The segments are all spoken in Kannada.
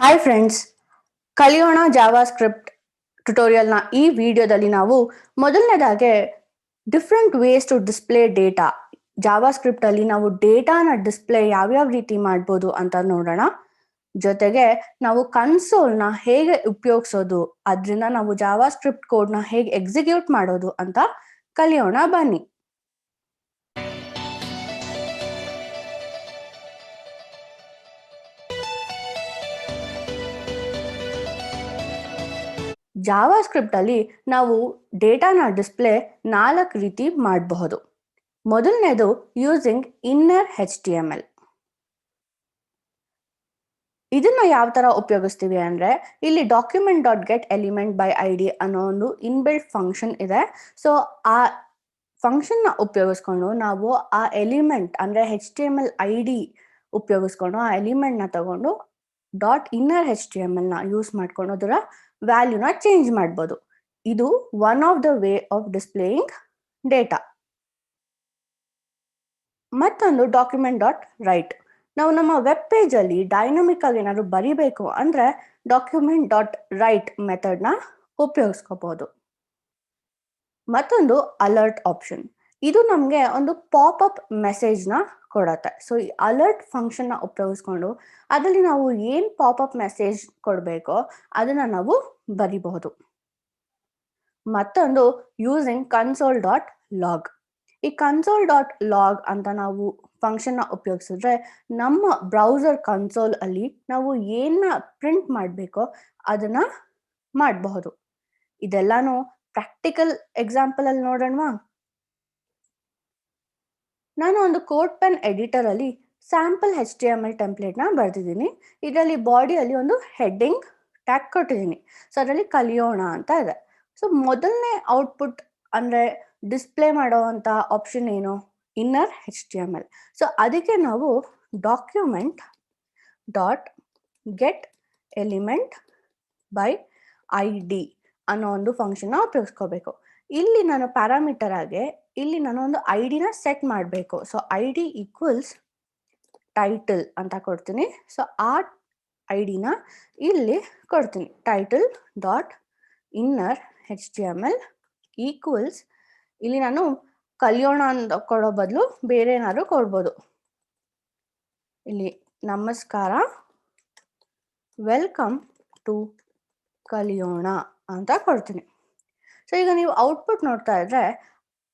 ಹಾಯ್ ಫ್ರೆಂಡ್ಸ್, ಕಲಿಯೋಣ ಜಾವಾಸ್ಕ್ರಿಪ್ಟ್ ಟ್ಯುಟೋರಿಯಲ್ನ ಈ ವಿಡಿಯೋದಲ್ಲಿ ನಾವು ಮೊದಲನೇದಾಗೆ different ways to display data JavaScript ಅಲ್ಲಿ ನಾವು ಡೇಟಾನ ಡಿಸ್ಪ್ಲೇ ಯಾವ್ಯಾವ ರೀತಿ ಮಾಡ್ಬೋದು ಅಂತ ನೋಡೋಣ. ಜೊತೆಗೆ ನಾವು ಕನ್ಸೋಲ್ನ ಹೇಗೆ ಉಪಯೋಗಿಸೋದು, ಅದರಿಂದ ನಾವು ಜಾವಾಸ್ಕ್ರಿಪ್ಟ್ ಕೋಡ್ನ ಹೇಗೆ ಎಕ್ಸಿಕ್ಯೂಟ್ ಮಾಡೋದು ಅಂತ ಕಲಿಯೋಣ ಬನ್ನಿ. ಜಾವಾಸ್ಕ್ರಿಪ್ಟ್ ಅಲ್ಲಿ ನಾವು ಡೇಟಾನ ಡಿಸ್ಪ್ಲೇ 4 ರೀತಿ ಮಾಡಬಹುದು. ಮೊದಲನೇದು ಯೂಸಿಂಗ್ ಇನ್ನರ್ HTML. ಇದನ್ನ ಯಾವ ತರ ಉಪಯೋಗಿಸ್ತೀವಿ ಅಂದ್ರೆ, ಇಲ್ಲಿ document dot get element by ID ಅನ್ನೋ ಒಂದು ಇನ್ಬಿಲ್ಟ್ ಫಂಕ್ಷನ್ ಇದೆ. ಸೊ ಆ ಫಂಕ್ಷನ್ ನ ಉಪಯೋಗಿಸ್ಕೊಂಡು ನಾವು ಆ ಎಲಿಮೆಂಟ್ ಅಂದ್ರೆ HTML ID ಉಪಯೋಗಿಸ್ಕೊಂಡು ಆ ಎಲಿಮೆಂಟ್ ನ ತಗೊಂಡು .ಇನ್ನರ್ HTML ನ ಯೂಸ್ ಮಾಡ್ಕೊಂಡು ಅದರ ವ್ಯಾಲ್ಯೂನ ಚೇಂಜ್ ಮಾಡ್ಬೋದು. ಇದು one of the way of displaying data. ಮತ್ತೊಂದು ಡಾಕ್ಯುಮೆಂಟ್ ಡಾಟ್ ರೈಟ್. ನಾವು ನಮ್ಮ ವೆಬ್ ಪೇಜ್ ಅಲ್ಲಿ ಡೈನಮಿಕ್ ಆಗಿ ಏನಾದ್ರು ಬರಿಬೇಕು ಅಂದ್ರೆ ಡಾಕ್ಯುಮೆಂಟ್ ಡಾಟ್ ರೈಟ್ ಮೆಥಡ್ ನ ಉಪಯೋಗಿಸ್ಕೋಬಹುದು. ಮತ್ತೊಂದು ಅಲರ್ಟ್ ಆಪ್ಷನ್. ಇದು ನಮ್ಗೆ ಒಂದು ಪಾಪ್ಅಪ್ ಮೆಸೇಜ್ ನ ಕೊಡತ್ತೆ. ಸೊ ಈ ಅಲರ್ಟ್ ಫಂಕ್ಷನ್ ನ ಉಪಯೋಗಿಸ್ಕೊಂಡು ಅದರಲ್ಲಿ ನಾವು ಏನ್ ಪಾಪ್ಅಪ್ ಮೆಸೇಜ್ ಕೊಡ್ಬೇಕೋ ಅದನ್ನ ನಾವು ಬರಿಬಹುದು. ಮತ್ತೊಂದು ಯೂಸಿಂಗ್ ಕನ್ಸೋಲ್ ಡಾಟ್ ಲಾಗ್. ಈ ಕನ್ಸೋಲ್ ಡಾಟ್ ಲಾಗ್ ಅಂತ ನಾವು ಫಂಕ್ಷನ್ ನ ಉಪಯೋಗಿಸಿದ್ರೆ ನಮ್ಮ ಬ್ರೌಸರ್ ಕನ್ಸೋಲ್ ಅಲ್ಲಿ ನಾವು ಏನ ಪ್ರಿಂಟ್ ಮಾಡಬೇಕೋ ಅದನ್ನ ಮಾಡಬಹುದು. ಇದೆಲ್ಲಾನು ಪ್ರಾಕ್ಟಿಕಲ್ ಎಕ್ಸಾಂಪಲ್ ಅಲ್ಲಿ ನೋಡೋಣವಾ. ನಾನು ಒಂದು ಕೋಡ್ ಪೆನ್ ಎಡಿಟರ್ ಅಲ್ಲಿ ಸ್ಯಾಂಪಲ್ HTML ಟೆಂಪ್ಲೇಟ್ ನ ಬರ್ತಿದ್ದೀನಿ. ಇದರಲ್ಲಿ ಬಾಡಿಯಲ್ಲಿ ಒಂದು ಹೆಡ್ಡಿಂಗ್ ಟ್ಯಾಗ್ ಕೊಟ್ಟಿದ್ದೀನಿ. ಸೊ ಅದರಲ್ಲಿ ಕಲಿಯೋಣ ಅಂತ ಇದೆ. ಸೊ ಮೊದಲನೇ ಔಟ್ಪುಟ್ ಅಂದ್ರೆ ಡಿಸ್ಪ್ಲೇ ಮಾಡುವಂತ ಆಪ್ಷನ್ ಏನು? Inner HTML. ಸೊ ಅದಕ್ಕೆ ನಾವು document dot get element by ID ಅನ್ನೋ ಒಂದು ಫಂಕ್ಷನ್ ನ ಉಪಯೋಗಿಸ್ಕೋಬೇಕು. ಇಲ್ಲಿ ನಾನು ಪ್ಯಾರಾಮೀಟರ್ ಆಗಿ ಇಲ್ಲಿ ನಾನು ಒಂದು ID ನ ಸೆಟ್ ಮಾಡಬೇಕು. ಸೊ ID ಈಕ್ವಲ್ಸ್ ಟೈಟಲ್ ಅಂತ ಕೊಡ್ತೀನಿ. ಸೊ ಆ ID ನ ಇಲ್ಲಿ ಕೊಡ್ತೀನಿ. Title dot inner HTML equals ಇಲ್ಲಿ ನಾನು ಕಲಿಯೋಣ ಅಂತ ಕೊಡೋ ಬದಲು ಬೇರೆ ಏನಾದ್ರು ಕೊಡ್ಬೋದು. ಇಲ್ಲಿ ನಮಸ್ಕಾರ, ವೆಲ್ಕಮ್ ಟು ಕಲಿಯೋಣ ಅಂತ ಕೊಡ್ತೀನಿ. ಸೊ ಈಗ ನೀವು ಔಟ್ಪುಟ್ ನೋಡ್ತಾ ಇದ್ರೆ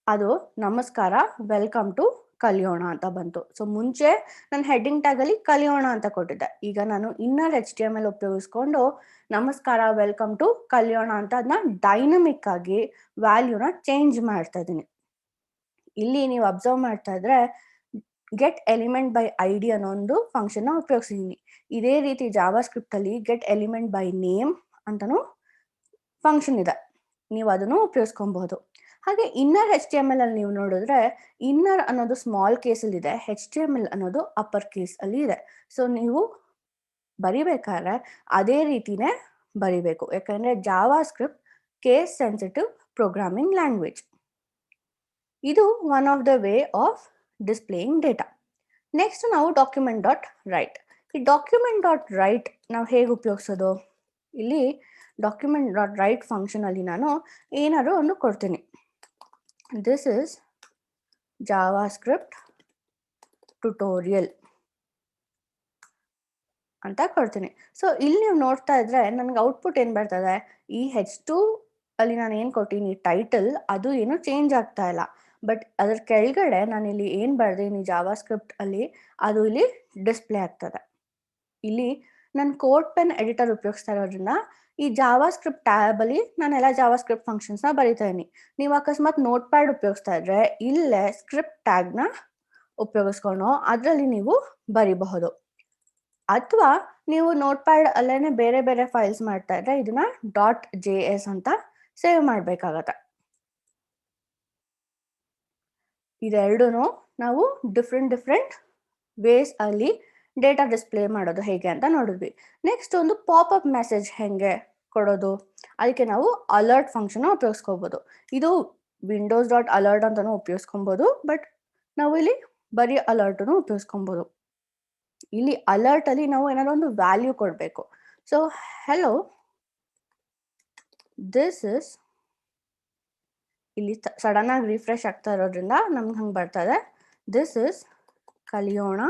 ಅದು ನಮಸ್ಕಾರ, ವೆಲ್ಕಮ್ ಟು ಕಲಿಯೋಣ ಅಂತ ಬಂತು. ಸೊ ಮುಂಚೆ ನಾನು ಹೆಡ್ಡಿಂಗ್ ಟ್ಯಾಗ್ ಅಲ್ಲಿ ಕಲಿಯೋಣ ಅಂತ ಕೊಟ್ಟಿದ್ದೆ. ಈಗ ನಾನು ಇನ್ನರ್ HTML ಉಪಯೋಗಿಸ್ಕೊಂಡು ನಮಸ್ಕಾರ, ವೆಲ್ಕಮ್ ಟು ಕಲಿಯೋಣ ಅಂತ ಅದನ್ನ ಡೈನಮಿಕ್ ಆಗಿ ವ್ಯಾಲ್ಯೂನ ಚೇಂಜ್ ಮಾಡ್ತಾ ಇದ್ದೀನಿ. ಇಲ್ಲಿ ನೀವು ಅಬ್ಸರ್ವ್ ಮಾಡ್ತಾ ಇದ್ರೆ ಗೆಟ್ ಎಲಿಮೆಂಟ್ ಬೈ ID ಅನ್ನೋ ಒಂದು ಫಂಕ್ಷನ್ ನ ಉಪಯೋಗಿಸಿದೀನಿ. ಇದೇ ರೀತಿ ಜಾವಾಸ್ಕ್ರಿಪ್ಟ್ ಅಲ್ಲಿ ಗೆಟ್ ಎಲಿಮೆಂಟ್ ಬೈ ನೇಮ್ ಅಂತಾನು ಫಂಕ್ಷನ್ ಇದೆ. ನೀವು ಅದನ್ನು ಉಪಯೋಗಿಸ್ಕೊಬಹುದು. ಹಾಗೆ ಇನ್ನರ್ HTML ಅಲ್ಲಿ ನೀವು ನೋಡಿದ್ರೆ ಇನ್ನರ್ ಅನ್ನೋದು ಸ್ಮಾಲ್ ಕೇಸ್ ಅಲ್ಲಿ ಇದೆ, HTML ಅನ್ನೋದು ಅಪ್ಪರ್ ಕೇಸ್ ಅಲ್ಲಿ ಇದೆ. ಸೊ ನೀವು ಬರಿಬೇಕಾದ್ರೆ ಅದೇ ರೀತಿನೇ ಬರಿಬೇಕು. ಯಾಕಂದ್ರೆ JavaScript case sensitive programming language. ಇದು one of the way of displaying data. Next ನಾವು ಡಾಕ್ಯುಮೆಂಟ್ ಡಾಟ್ ರೈಟ್. ಈ ಡಾಕ್ಯುಮೆಂಟ್ ಡಾಟ್ ರೈಟ್ ನಾವು ಹೇಗೆ ಉಪಯೋಗಿಸೋದು? ಇಲ್ಲಿ ಡಾಕ್ಯುಮೆಂಟ್ ಡಾಟ್ ರೈಟ್ ಫಂಕ್ಷನ್ ಅಲ್ಲಿ ನಾನು ಏನಾದ್ರು ಒಂದು ಕೊಡ್ತೀನಿ. ದಿಸ್ ಇಸ್ ಜಾವಾಸ್ಕ್ರಿಪ್ಟ್ ಟ್ಯುಟೋರಿಯಲ್ ಅಂತ ಕೊಡ್ತೀನಿ. ಸೊ ಇಲ್ಲಿ ನೀವು ನೋಡ್ತಾ ಇದ್ರೆ ನನಗೆ ಔಟ್ಪುಟ್ ಏನ್ ಬರ್ತದೆ? ಈ H2 ಅಲ್ಲಿ ನಾನು ಏನ್ ಕೊಟ್ಟಿನಿ ಟೈಟಲ್, ಅದು ಏನು ಚೇಂಜ್ ಆಗ್ತಾ ಇಲ್ಲ. ಬಟ್ ಅದ್ರ ಕೆಳಗಡೆ ನಾನು ಇಲ್ಲಿ ಏನ್ ಬರ್ದೀನಿ ಜಾವಾಸ್ಕ್ರಿಪ್ಟ್ ಅಲ್ಲಿ ಅದು ಇಲ್ಲಿ ಡಿಸ್ಪ್ಲೇ ಆಗ್ತದೆ. ಇಲ್ಲಿ ನಾನು ಕೋಡ್ ಪೆನ್ ಎಡಿಟರ್ ಉಪಯೋಗಿಸ್ತಾ ಇರೋದ್ರಿಂದ ಈ ಜಾವಾಸ್ಕ್ರಿಪ್ಟ್ ಟ್ಯಾಬ್ ಅಲ್ಲಿ ನಾನೆಲ್ಲ ಜಾವಾಸ್ಕ್ರಿಪ್ಟ್ ಫಂಕ್ಷನ್ಸ್ ನ ಬರಿತಾ ಇದೀನಿ. ನೀವು ಅಕಸ್ಮಾತ್ ನೋಟ್ ಪ್ಯಾಡ್ ಉಪಯೋಗಿಸ್ತಾ ಇದ್ರೆ ಇಲ್ಲೇ ಸ್ಕ್ರಿಪ್ಟ್ ಟ್ಯಾಗ್ ನ ಉಪಯೋಗಿಸ್ಕೊಂಡು ಅದರಲ್ಲಿ ನೀವು ಬರಿಬಹುದು. ಅಥವಾ ನೀವು ನೋಟ್ ಪ್ಯಾಡ್ ಅಲ್ಲೇನೆ ಬೇರೆ ಬೇರೆ ಫೈಲ್ಸ್ ಮಾಡ್ತಾ ಇದ್ರೆ ಇದನ್ನ .js ಅಂತ ಸೇವ್ ಮಾಡ್ಬೇಕಾಗತ್ತೆ. ಇದೆರಡೂ ನಾವು ಡಿಫ್ರೆಂಟ್ ವೇಸ್ ಅಲ್ಲಿ ಡೇಟಾ ಡಿಸ್ಪ್ಲೇ ಮಾಡೋದು ಹೇಗೆ ಅಂತ ನೋಡಿದ್ವಿ. ನೆಕ್ಸ್ಟ್ ಒಂದು ಪಾಪ್ಅಪ್ ಮೆಸೇಜ್ ಹೆಂಗೆ ಕೊಡೋದು, ಅದಕ್ಕೆ ನಾವು ಅಲರ್ಟ್ ಫಂಕ್ಷನ್ ಉಪಯೋಗಿಸ್ಕೋಬಹುದು. ಇದು ವಿಂಡೋಸ್ ಡಾಟ್ ಅಲರ್ಟ್ ಅಂತಾನು ಉಪಯೋಗಿಸ್ಕೊಬಹುದು, ಬಟ್ ನಾವು ಇಲ್ಲಿ ಬರೀ ಅಲರ್ಟ್ ಉಪಯೋಗಿಸ್ಕೊಬಹುದು. ಇಲ್ಲಿ ಅಲರ್ಟ್ ಅಲ್ಲಿ ನಾವು ಏನಾದ್ರು ಒಂದು ವ್ಯಾಲ್ಯೂ ಕೊಡಬೇಕು. ಸೊ ಹೆಲೋ, ದಿಸ್ ಇಸ್, ಇಲ್ಲಿ ಸಡನ್ ಆಗಿ ರಿಫ್ರೆಶ್ ಆಗ್ತಾ ಇರೋದ್ರಿಂದ ನಮ್ಗೆ ಹಂಗೆ ಬರ್ತಾ ಇದೆ, ದಿಸ್ ಇಸ್ ಕಲಿಯೋಣ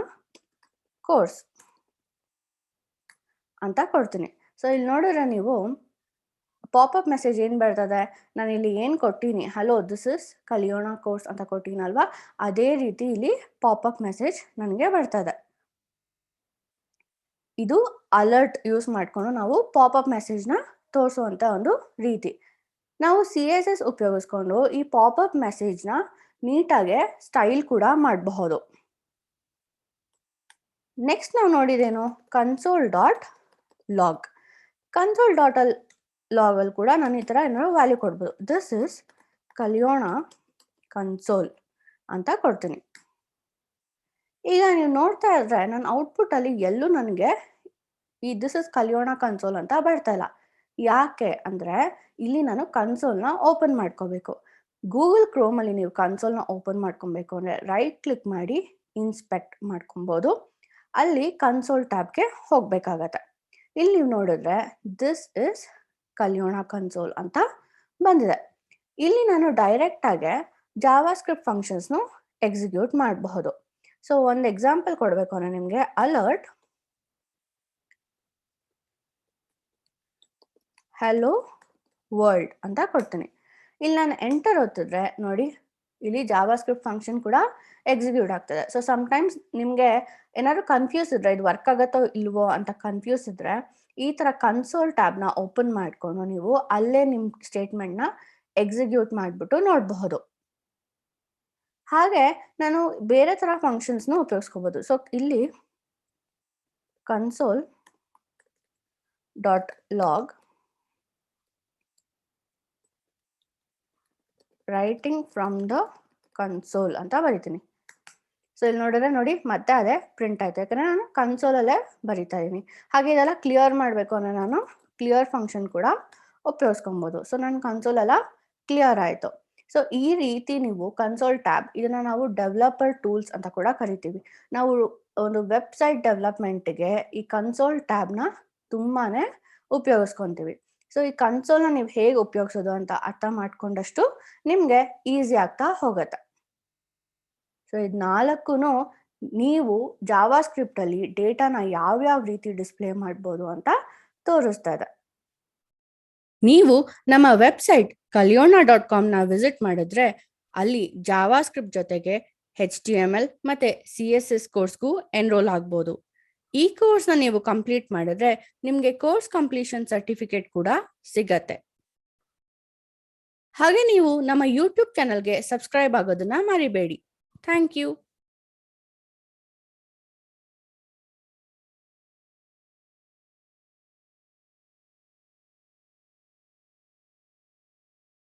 ಕೋರ್ಸ್ ಅಂತ ಕೊಡ್ತೀನಿ. ಸೊ ಇಲ್ಲಿ ನೋಡಿದ್ರೆ ನೀವು ಪಾಪಪ್ ಮೆಸೇಜ್ ಏನು ಬರ್ತದೆ, ನಾನು ಇಲ್ಲಿ ಏನು ಕೊಟ್ಟಿನಿ, ಹಲೋ ದಿಸ್ ಇಸ್ ಕಲಿಯೋಣ ಕೋರ್ಸ್ ಅಂತ ಕೊಟ್ಟಿನಲ್ವಾ, ಅದೇ ರೀತಿ ಇಲ್ಲಿ ಪಾಪಪ್ ಮೆಸೇಜ್ ನನಗೆ ಬರ್ತದೆ. ಇದು ಅಲರ್ಟ್ ಯೂಸ್ ಮಾಡಿಕೊಂಡು ನಾವು ಪಾಪಪ್ ಮೆಸೇಜ್ನ ತೋರಿಸುವಂಥ ಒಂದು ರೀತಿ. ನಾವು CSS ಉಪಯೋಗಿಸ್ಕೊಂಡು ಈ ಪಾಪಪ್ ಮೆಸೇಜ್ನ ನೀಟಾಗಿ ಸ್ಟೈಲ್ ಕೂಡ ಮಾಡಬಹುದು. ನೆಕ್ಸ್ಟ್ ನಾವು ನೋಡಿದೇನು, console.log. console.log ಅಲ್ಲಿ ಕೂಡ ನಾನು ಈ ಥರ ಏನಾದ್ರು ವ್ಯಾಲ್ಯೂ ಕೊಡ್ಬೋದು. ದಿಸ್ ಇಸ್ ಕಲಿಯೋಣ ಕನ್ಸೋಲ್ ಅಂತ ಕೊಡ್ತೀನಿ. ಈಗ ನೀವು ನೋಡ್ತಾ ಇದ್ರೆ ನನ್ನ ಔಟ್ಪುಟ್ ಅಲ್ಲಿ ಎಲ್ಲೂ ನನಗೆ ಈ ದಿಸ್ ಇಸ್ ಕಲಿಯೋಣ ಕನ್ಸೋಲ್ ಅಂತ ಬರ್ತಾ ಇಲ್ಲ. ಯಾಕೆ ಅಂದ್ರೆ ಇಲ್ಲಿ ನಾನು ಕನ್ಸೋಲ್ನ ಓಪನ್ ಮಾಡ್ಕೋಬೇಕು. ಗೂಗಲ್ ಕ್ರೋಮ್ ಅಲ್ಲಿ ನೀವು ಕನ್ಸೋಲ್ನ ಓಪನ್ ಮಾಡ್ಕೊಬೇಕು ಅಂದ್ರೆ ರೈಟ್ ಕ್ಲಿಕ್ ಮಾಡಿ ಇನ್ಸ್ಪೆಕ್ಟ್ ಮಾಡ್ಕೊಬೋದು. ಅಲ್ಲಿ ಕನ್ಸೋಲ್ ಟ್ಯಾಬ್ಗೆ ಹೋಗ್ಬೇಕಾಗತ್ತೆ. ಇಲ್ಲಿ ನೀವು ನೋಡಿದ್ರೆ ದಿಸ್ ಇಸ್ ಕಲಿಯೋಣ ಕನ್ಸೋಲ್ ಅಂತ ಬಂದಿದೆ. ಇಲ್ಲಿ ನಾನು ಡೈರೆಕ್ಟ್ ಆಗಿ ಜಾವಾಸ್ಕ್ರಿಪ್ಟ್ ಫಂಕ್ಷನ್ಸ್ನು ಎಕ್ಸಿಕ್ಯೂಟ್ ಮಾಡಬಹುದು. ಸೊ ಒಂದು ಎಕ್ಸಾಂಪಲ್ ಕೊಡಬೇಕು ಅಂದ್ರೆ ನಿಮಗೆ ಅಲರ್ಟ್ ಹೆಲೋ ವರ್ಲ್ಡ್ ಅಂತ ಕೊಡ್ತೀನಿ. ಇಲ್ಲಿ ನಾನು ಎಂಟರ್ ಒತ್ತಿದ್ರೆ ನೋಡಿ ಇಲ್ಲಿ ಜಾವಾಸ್ಕ್ರಿಪ್ಟ್ ಫಂಕ್ಷನ್ ಕೂಡ ಎಕ್ಸಿಕ್ಯೂಟ್ ಆಗ್ತದೆ. ಸೊ ಸಮ್ಟೈಮ್ಸ್ ನಿಮಗೆ ಏನಾದ್ರು ಕನ್ಫ್ಯೂಸ್ ಇದ್ರೆ ಇದು ವರ್ಕ್ ಆಗತ್ತೋ ಇಲ್ವೋ ಅಂತ ಕನ್ಫ್ಯೂಸ್ ಇದ್ರೆ ಈ ತರ ಕನ್ಸೋಲ್ ಟ್ಯಾಬ್ನ ಓಪನ್ ಮಾಡ್ಕೊಂಡು ನೀವು ಅಲ್ಲೇ ನಿಮ್ಮ ಸ್ಟೇಟ್ಮೆಂಟ್ನ ಎಕ್ಸಿಕ್ಯೂಟ್ ಮಾಡಿಬಿಟ್ಟು ನೋಡಬಹುದು. ಹಾಗೆ ನಾನು ಬೇರೆ ತರ ಫಂಕ್ಷನ್ಸ್ನ ಉಪಯೋಗಿಸ್ಕೋಬಹುದು. ಸೊ ಇಲ್ಲಿ console.log writing from the console ಅಂತ ಬರಿತೀನಿ. ಸೊ ಇಲ್ಲಿ ನೋಡಿದ್ರೆ ನೋಡಿ ಮತ್ತೆ ಅದೇ ಪ್ರಿಂಟ್ ಆಯ್ತು, ಯಾಕಂದ್ರೆ ನಾನು ಕನ್ಸೋಲಲ್ಲೇ ಬರಿತಾ ಇದ್ದೀನಿ. ಹಾಗೆ ಇದೆಲ್ಲ ಕ್ಲಿಯರ್ ಮಾಡಬೇಕು ಅಂದ್ರೆ ನಾನು ಕ್ಲಿಯರ್ ಫಂಕ್ಷನ್ ಕೂಡ ಉಪಯೋಗಿಸ್ಕೊಬೋದು. ಸೊ ನನ್ನ ಕನ್ಸೋಲ್ ಎಲ್ಲ ಕ್ಲಿಯರ್ ಆಯಿತು. ಸೊ ಈ ರೀತಿ ನೀವು ಕನ್ಸೋಲ್ ಟ್ಯಾಬ್, ಇದನ್ನ ನಾವು ಡೆವಲಪರ್ ಟೂಲ್ಸ್ ಅಂತ ಕೂಡ ಕರಿತೀವಿ. ನಾವು ಒಂದು ವೆಬ್ಸೈಟ್ ಡೆವಲಪ್ಮೆಂಟ್ಗೆ ಈ ಕನ್ಸೋಲ್ ಟ್ಯಾಬ್ನ ತುಂಬಾನೇ ಉಪಯೋಗಿಸ್ಕೊಂತೀವಿ. ಸೊ ಈ ಕನ್ಸೋಲ್ನ ನೀವು ಹೇಗೆ ಉಪಯೋಗಿಸೋದು ಅಂತ ಅರ್ಥ ಮಾಡ್ಕೊಂಡಷ್ಟು ನಿಮಗೆ ಈಸಿ ಆಗ್ತಾ ಹೋಗುತ್ತೆ. ಸೊ ಇದು ನಾಲ್ಕೂನು ನೀವು ಜಾವಾಸ್ಕ್ರಿಪ್ಟ್ ಅಲ್ಲಿ ಡೇಟಾನ ಯಾವ್ಯಾವ ರೀತಿ ಡಿಸ್ಪ್ಲೇ ಮಾಡ್ಬೋದು ಅಂತ ತೋರಿಸ್ತಾ ಇದೆ. ನೀವು ನಮ್ಮ ವೆಬ್ಸೈಟ್ kaliyona.comನ ವಿಸಿಟ್ ಮಾಡಿದ್ರೆ ಅಲ್ಲಿ ಜಾವಾಸ್ಕ್ರಿಪ್ಟ್ ಜೊತೆಗೆ HTML ಮತ್ತೆ CSS ಕೋರ್ಸ್ಗೂ ಎನ್ರೋಲ್ ಆಗ್ಬೋದು. ಈ ಕೋರ್ಸ್ನ ನೀವು ಕಂಪ್ಲೀಟ್ ಮಾಡಿದ್ರೆ ನಿಮಗೆ ಕೋರ್ಸ್ ಕಂಪ್ಲೀಷನ್ ಸರ್ಟಿಫಿಕೇಟ್ ಕೂಡ ಸಿಗತ್ತೆ. ಹಾಗೆ ನೀವು ನಮ್ಮ ಯೂಟ್ಯೂಬ್ ಚಾನಲ್ಗೆ ಸಬ್ಸ್ಕ್ರೈಬ್ ಆಗೋದನ್ನ ಮರಿಬೇಡಿ. Thank you.